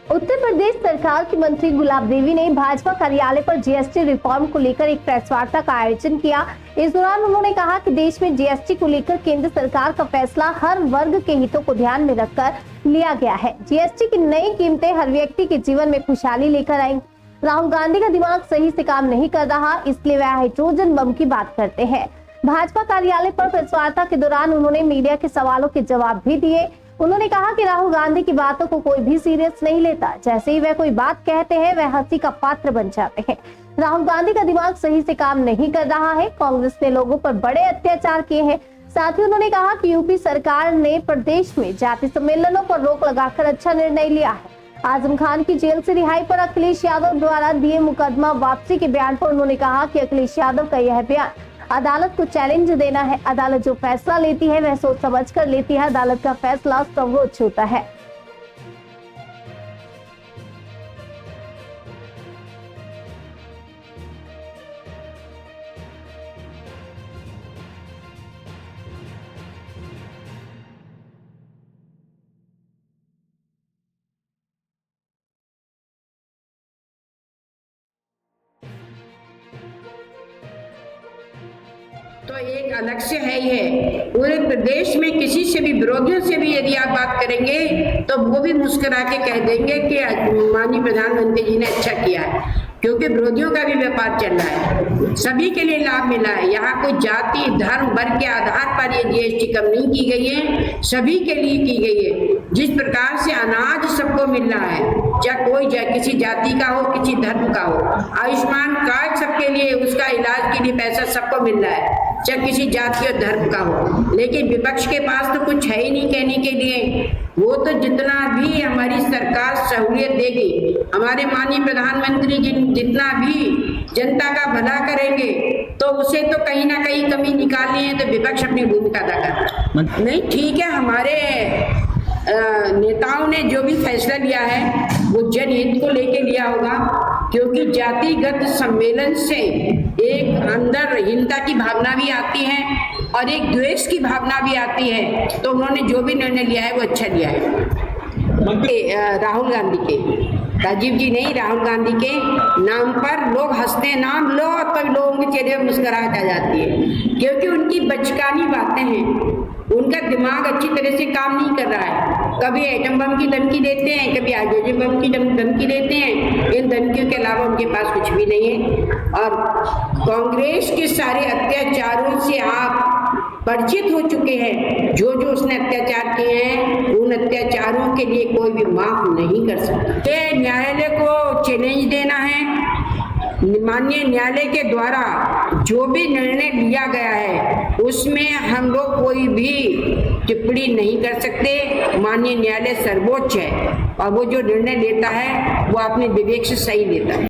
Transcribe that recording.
उत्तर प्रदेश सरकार की मंत्री गुलाब देवी ने भाजपा कार्यालय पर जीएसटी रिफॉर्म को लेकर एक प्रेस वार्ता का आयोजन किया। इस दौरान उन्होंने कहा कि देश में जीएसटी को लेकर केंद्र सरकार का फैसला हर वर्ग के हितों को ध्यान में रखकर लिया गया है। जीएसटी की नई कीमतें हर व्यक्ति के जीवन में खुशहाली लेकर आएंगी। राहुल गांधी का दिमाग सही से काम नहीं कर रहा, इसलिए वह हाइड्रोजन बम की बात करते हैं। भाजपा कार्यालय पर प्रेस वार्ता के दौरान उन्होंने मीडिया के सवालों के जवाब भी दिए। उन्होंने कहा कि राहुल गांधी की बातों को कोई भी सीरियस नहीं लेता। जैसे ही वह कोई बात कहते हैं वह हंसी का पात्र बन जाते हैं। राहुल गांधी का दिमाग सही से काम नहीं कर रहा है। कांग्रेस ने लोगों पर बड़े अत्याचार किए हैं। साथ ही उन्होंने कहा कि यूपी सरकार ने प्रदेश में जाति सम्मेलनों पर रोक लगाकर अच्छा निर्णय लिया है। आजम खान की जेल से रिहाई पर अखिलेश यादव द्वारा दिए मुकदमा वापसी के बयान पर उन्होंने कहा कि अखिलेश यादव का यह बयान अदालत को चैलेंज देना है। अदालत जो फैसला लेती है वह सोच समझ कर लेती है। अदालत का फैसला सर्वोच्च होता है। तो एक अलग से है ही है। पूरे प्रदेश में किसी से भी, विरोधियों से भी यदि आप बात करेंगे तो वो भी मुस्कुरा के कह देंगे कि माननीय प्रधानमंत्री जी ने अच्छा किया है, क्योंकि विरोधियों का भी व्यापार चल रहा है, सभी के लिए लाभ मिला है। यहाँ कोई जाति धर्म वर्ग के आधार पर ये जीएसटी कम नहीं की गई है, सभी के लिए की गई है। जिस प्रकार से अनाज सबको मिल रहा है, चाहे किसी जाति का हो, किसी धर्म का हो, आयुष्मान कार्ड सबके लिए, उसका इलाज के लिए पैसा सबको मिल रहा है, चाहे किसी जाति और धर्म का हो। लेकिन विपक्ष के पास तो कुछ है ही नहीं कहने के लिए। वो तो जितना भी हमारी सरकार सहूलियत देगी, हमारे माननीय प्रधानमंत्री जितना भी जनता का भला करेंगे, तो उसे तो कहीं ना कहीं कमी निकालनी है, तो विपक्ष अपनी भूमिका अदा करता नहीं। ठीक है, हमारे नेताओं ने जो भी फैसला लिया है वो जनहित को लेके लिया होगा, क्योंकि जातिगत सम्मेलन से एक अंदर हिंसा की भावना भी आती है और एक द्वेष की भावना भी आती है। तो उन्होंने जो भी निर्णय लिया है वो अच्छा लिया है। राहुल गांधी के, राजीव जी नहीं, राहुल गांधी के नाम पर लोग हंसते हैं। नाम लो तो लोगों के चेहरे पर मुस्कुराहट आ जाती है, क्योंकि उनकी बचकानी बातें हैं। उनका दिमाग अच्छी तरह से काम नहीं कर रहा है। कभी एटम बम की धमकी देते हैं, कभी हाइड्रोजन बम की धमकी देते हैं। इन धमकियों के अलावा उनके पास कुछ भी नहीं है। और कांग्रेस के सारे अत्याचारों से आप परिचित हो चुके हैं। जो जो उसने अत्याचार किए हैं, उन अत्याचारों के लिए कोई भी माफ नहीं कर सकता। ये न्यायालय को चैलेंज देना है। माननीय न्यायालय के द्वारा जो भी निर्णय लिया गया है उसमें हम लोग कोई भी टिप्पणी नहीं कर सकते। माननीय न्यायालय सर्वोच्च है और वो जो निर्णय लेता है वो अपने विवेक से सही लेता है।